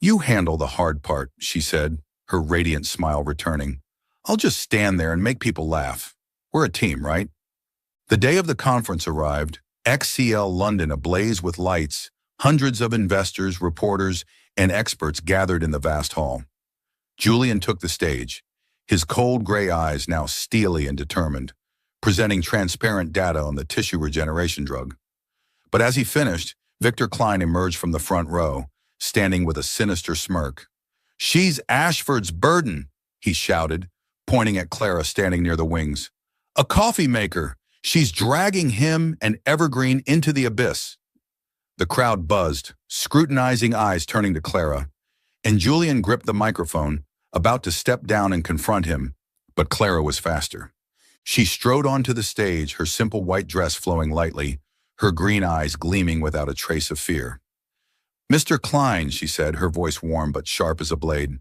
"You handle the hard part," she said, her radiant smile returning. "I'll just stand there and make people laugh. We're a team, right?" The day of the conference arrived, XCL London ablaze with lights, hundreds of investors, reporters, and experts gathered in the vast hall. Julian took the stage, his cold gray eyes now steely and determined, presenting transparent data on the tissue regeneration drug. But as he finished, Victor Klein emerged from the front row, standing with a sinister smirk. "She's Ashford's burden," he shouted, pointing at Clara standing near the wings. "A coffee maker. She's dragging him and Evergreen into the abyss." The crowd buzzed, scrutinizing eyes turning to Clara, and Julian gripped the microphone, about to step down and confront him, but Clara was faster. She strode onto the stage, her simple white dress flowing lightly, her green eyes gleaming without a trace of fear. "Mr. Klein," she said, her voice warm but sharp as a blade,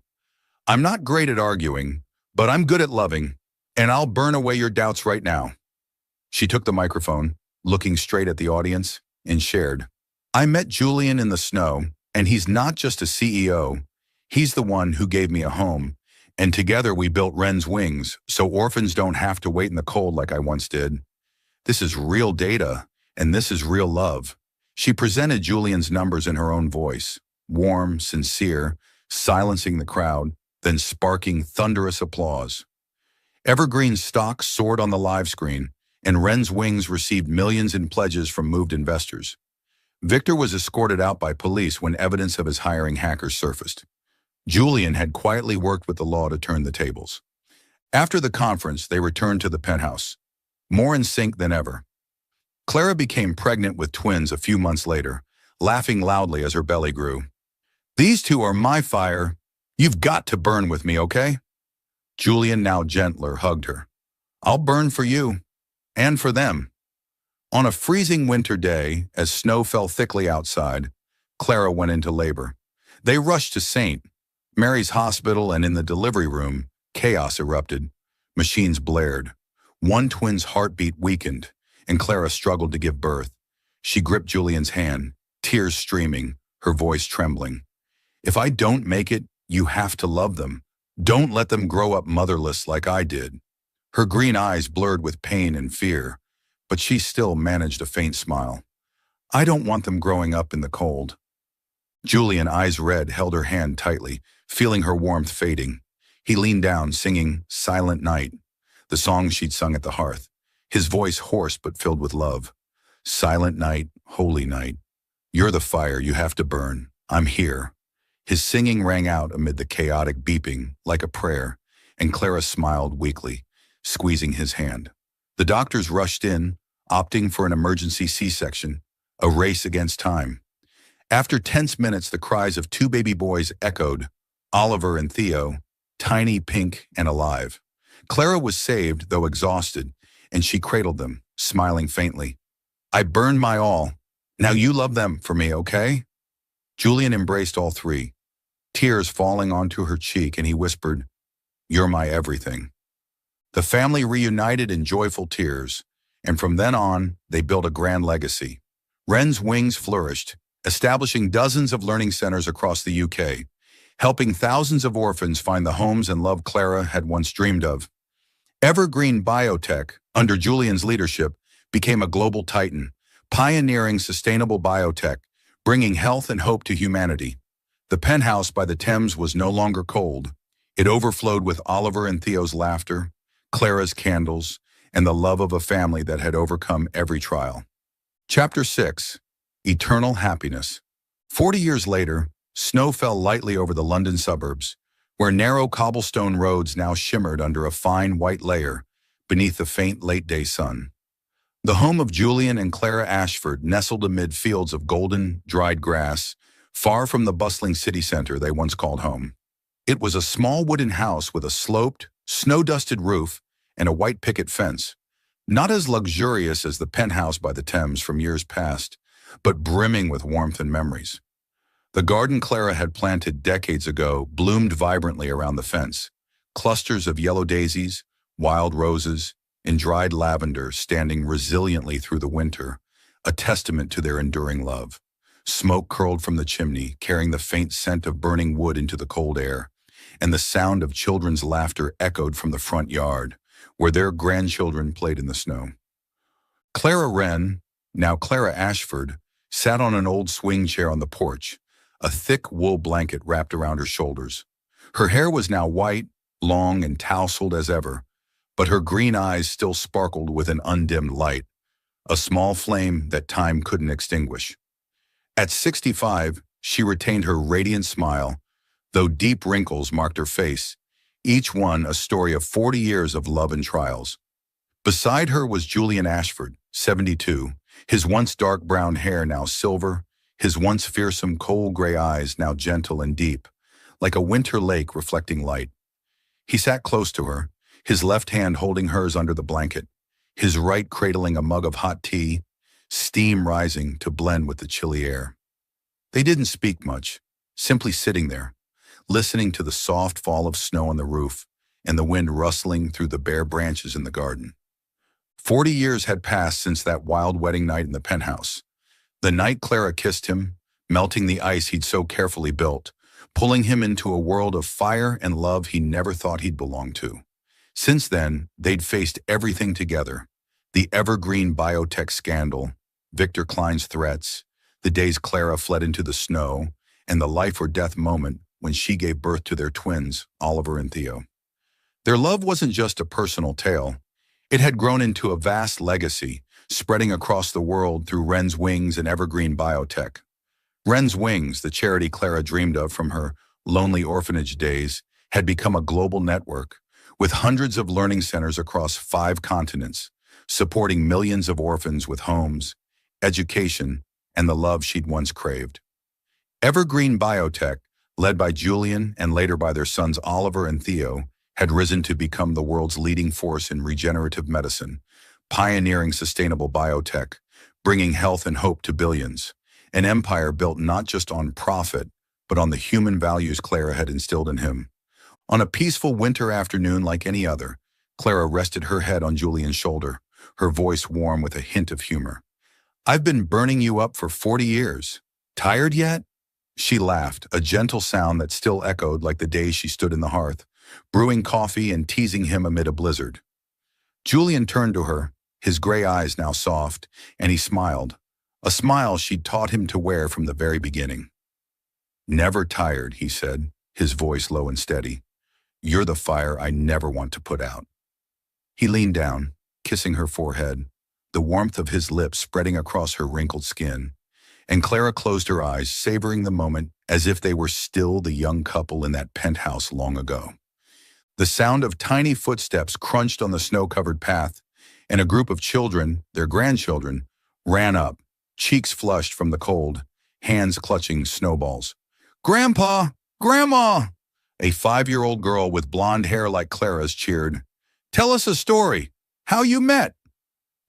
"I'm not great at arguing, but I'm good at loving, and I'll burn away your doubts right now." She took the microphone, looking straight at the audience, and shared, "I met Julian in the snow, and he's not just a CEO. He's the one who gave me a home, and together we built Wren's Wings so orphans don't have to wait in the cold like I once did. This is real data, and this is real love." She presented Julian's numbers in her own voice, warm, sincere, silencing the crowd, then sparking thunderous applause. Evergreen's stock soared on the live screen, and Wren's Wings received millions in pledges from moved investors. Victor was escorted out by police when evidence of his hiring hackers surfaced. Julian had quietly worked with the law to turn the tables. After the conference, they returned to the penthouse, more in sync than ever. Clara became pregnant with twins a few months later, laughing loudly as her belly grew. "These two are my fire. You've got to burn with me, okay?" Julian, now gentler, hugged her. "I'll burn for you, and for them." On a freezing winter day, as snow fell thickly outside, Clara went into labor. They rushed to St. Mary's Hospital, and in the delivery room, chaos erupted. Machines blared. One twin's heartbeat weakened, and Clara struggled to give birth. She gripped Julian's hand, tears streaming, her voice trembling. "If I don't make it, you have to love them. Don't let them grow up motherless like I did." Her green eyes blurred with pain and fear, but she still managed a faint smile. "I don't want them growing up in the cold." Julian, eyes red, held her hand tightly, feeling her warmth fading. He leaned down, singing "Silent Night," the song she'd sung at the hearth, his voice hoarse but filled with love. "Silent night, holy night. You're the fire you have to burn. I'm here." His singing rang out amid the chaotic beeping, like a prayer, and Clara smiled weakly, squeezing his hand. The doctors rushed in, opting for an emergency C-section, a race against time. After tense minutes, the cries of two baby boys echoed, Oliver and Theo, tiny, pink, and alive. Clara was saved, though exhausted, and she cradled them, smiling faintly. "I burned my all. Now you love them for me, okay?" Julian embraced all three, tears falling onto her cheek, and he whispered, "You're my everything." The family reunited in joyful tears, and from then on, they built a grand legacy. Wren's Wings flourished, establishing dozens of learning centers across the UK, helping thousands of orphans find the homes and love Clara had once dreamed of. Evergreen Biotech, under Julian's leadership, became a global titan, pioneering sustainable biotech, bringing health and hope to humanity. The penthouse by the Thames was no longer cold. It overflowed with Oliver and Theo's laughter, Clara's candles, and the love of a family that had overcome every trial. Chapter 6. Eternal Happiness. 40 years later, snow fell lightly over the London suburbs, where narrow cobblestone roads now shimmered under a fine white layer beneath the faint late-day sun. The home of Julian and Clara Ashford nestled amid fields of golden, dried grass, far from the bustling city center they once called home. It was a small wooden house with a sloped, snow-dusted roof and a white picket fence, not as luxurious as the penthouse by the Thames from years past, but brimming with warmth and memories. The garden Clara had planted decades ago bloomed vibrantly around the fence, clusters of yellow daisies, wild roses, and dried lavender standing resiliently through the winter, a testament to their enduring love. Smoke curled from the chimney, carrying the faint scent of burning wood into the cold air, and the sound of children's laughter echoed from the front yard, where their grandchildren played in the snow. Clara Wren, now Clara Ashford, sat on an old swing chair on the porch, a thick wool blanket wrapped around her shoulders. Her hair was now white, long and tousled as ever, but her green eyes still sparkled with an undimmed light, a small flame that time couldn't extinguish. At 65, she retained her radiant smile, though deep wrinkles marked her face, each one a story of 40 years of love and trials. Beside her was Julian Ashford, 72, his once dark brown hair now silver, his once fearsome coal gray eyes now gentle and deep, like a winter lake reflecting light. He sat close to her, his left hand holding hers under the blanket, his right cradling a mug of hot tea, steam rising to blend with the chilly air. They didn't speak much, simply sitting there, listening to the soft fall of snow on the roof and the wind rustling through the bare branches in the garden. 40 years had passed since that wild wedding night in the penthouse. The night Clara kissed him, melting the ice he'd so carefully built, pulling him into a world of fire and love he never thought he'd belong to. Since then, they'd faced everything together: the evergreen biotech scandal, Victor Klein's threats, the days Clara fled into the snow, and the life-or-death moment when she gave birth to their twins, Oliver and Theo. Their love wasn't just a personal tale. It had grown into a vast legacy, spreading across the world through Wren's Wings and Evergreen Biotech. Wren's Wings, the charity Clara dreamed of from her lonely orphanage days, had become a global network, with hundreds of learning centers across 5 continents, supporting millions of orphans with homes, education, and the love she'd once craved. Evergreen Biotech, led by Julian and later by their sons Oliver and Theo, had risen to become the world's leading force in regenerative medicine, pioneering sustainable biotech, bringing health and hope to billions, an empire built not just on profit, but on the human values Clara had instilled in him. On a peaceful winter afternoon like any other, Clara rested her head on Julian's shoulder, her voice warm with a hint of humor. "I've been burning you up for 40 years. Tired yet?" She laughed, a gentle sound that still echoed like the days she stood in the hearth, brewing coffee and teasing him amid a blizzard. Julian turned to her, his gray eyes now soft, and he smiled, a smile she'd taught him to wear from the very beginning. "Never tired," he said, his voice low and steady. "You're the fire I never want to put out." He leaned down, kissing her forehead, the warmth of his lips spreading across her wrinkled skin, and Clara closed her eyes, savoring the moment as if they were still the young couple in that penthouse long ago. The sound of tiny footsteps crunched on the snow-covered path, and a group of children, their grandchildren, ran up, cheeks flushed from the cold, hands clutching snowballs. "Grandpa! Grandma!" A 5-year-old girl with blonde hair like Clara's cheered. "Tell us a story. How you met?"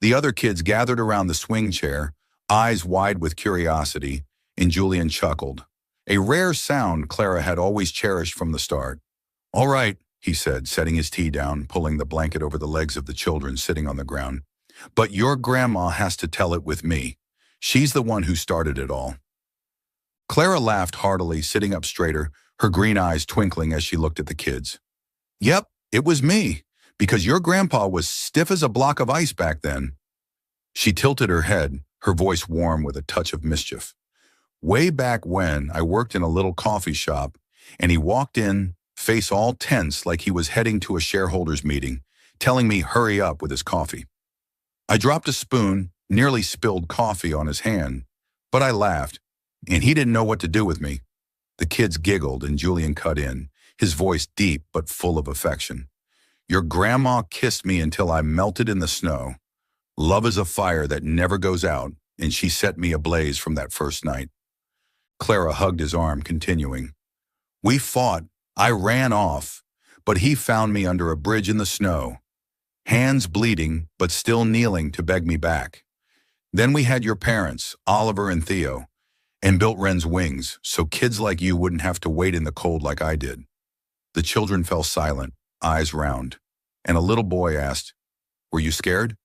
The other kids gathered around the swing chair, eyes wide with curiosity, and Julian chuckled, a rare sound Clara had always cherished from the start. "All right," he said, setting his tea down, pulling the blanket over the legs of the children sitting on the ground. "But your grandma has to tell it with me. She's the one who started it all." Clara laughed heartily, sitting up straighter, her green eyes twinkling as she looked at the kids. "Yep, it was me, because your grandpa was stiff as a block of ice back then." She tilted her head, her voice warm with a touch of mischief. "Way back when, I worked in a little coffee shop, and he walked in, face all tense like he was heading to a shareholders meeting, telling me hurry up with his coffee. I dropped a spoon, nearly spilled coffee on his hand, but I laughed, and he didn't know what to do with me. The kids giggled and Julian cut in, his voice deep but full of affection. Your grandma kissed me until I melted in the snow. Love is a fire that never goes out, and she set me ablaze from that first night. Clara hugged his arm, continuing. We fought. I ran off, but he found me under a bridge in the snow, hands bleeding but still kneeling to beg me back. Then we had your parents, Oliver and Theo, and built Wren's Wings so kids like you wouldn't have to wait in the cold like I did. The children fell silent, eyes round, and a little boy asked, Were you scared?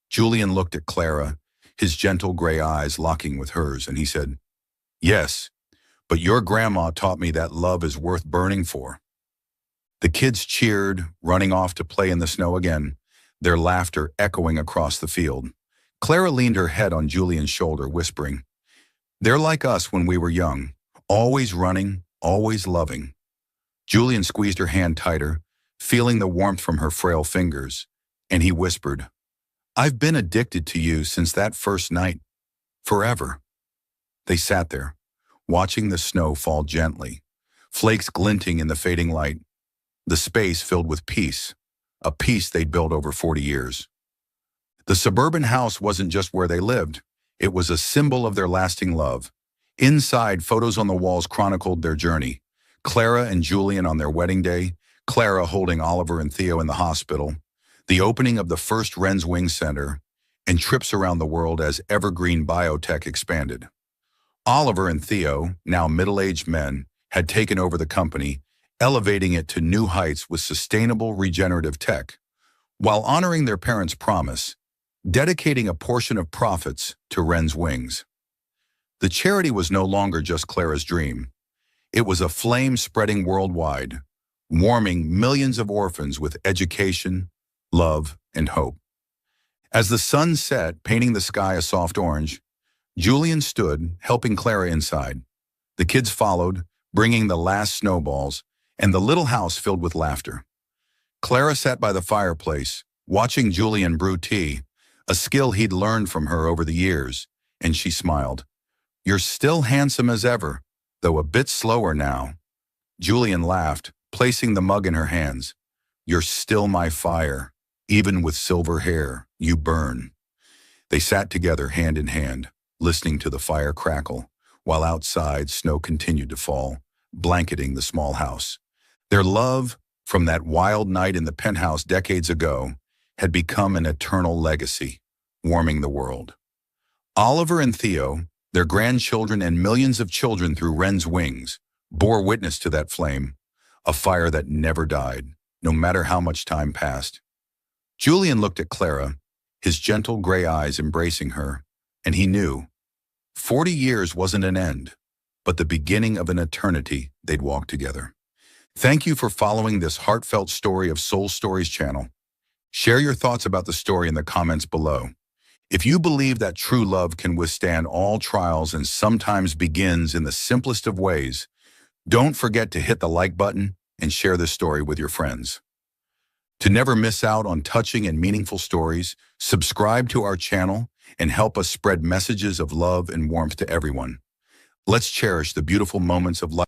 Julian looked at Clara, his gentle gray eyes locking with hers, and he said, Yes, but your grandma taught me that love is worth burning for. The kids cheered, running off to play in the snow again, their laughter echoing across the field. Clara leaned her head on Julian's shoulder, whispering, They're like us when we were young, always running, always loving. Julian squeezed her hand tighter, feeling the warmth from her frail fingers, and he whispered, I've been addicted to you since that first night, forever. They sat there, watching the snow fall gently, flakes glinting in the fading light, the space filled with peace, a peace they'd built over 40 years. The suburban house wasn't just where they lived, it was a symbol of their lasting love. Inside, photos on the walls chronicled their journey. Clara and Julian on their wedding day, Clara holding Oliver and Theo in the hospital, the opening of the first Wren's Wings Center, and trips around the world as Evergreen Biotech expanded. Oliver and Theo, now middle-aged men, had taken over the company, elevating it to new heights with sustainable regenerative tech, while honoring their parents' promise, dedicating a portion of profits to Wren's Wings. The charity was no longer just Clara's dream. It was a flame spreading worldwide, warming millions of orphans with education, love, and hope. As the sun set, painting the sky a soft orange, Julian stood, helping Clara inside. The kids followed, bringing the last snowballs, and the little house filled with laughter. Clara sat by the fireplace, watching Julian brew tea, a skill he'd learned from her over the years, and she smiled. You're still handsome as ever, though a bit slower now. Julian laughed, placing the mug in her hands. You're still my fire. Even with silver hair, you burn. They sat together hand in hand, listening to the fire crackle, while outside snow continued to fall, blanketing the small house. Their love, from that wild night in the penthouse decades ago, had become an eternal legacy, warming the world. Oliver and Theo, their grandchildren and millions of children through Wren's Wings, bore witness to that flame, a fire that never died, no matter how much time passed. Julian looked at Clara, his gentle gray eyes embracing her, and he knew 40 years wasn't an end, but the beginning of an eternity they'd walk together. Thank you for following this heartfelt story of Soul Stories channel. Share your thoughts about the story in the comments below. If you believe that true love can withstand all trials and sometimes begins in the simplest of ways, don't forget to hit the like button and share this story with your friends. To never miss out on touching and meaningful stories, subscribe to our channel and help us spread messages of love and warmth to everyone. Let's cherish the beautiful moments of life.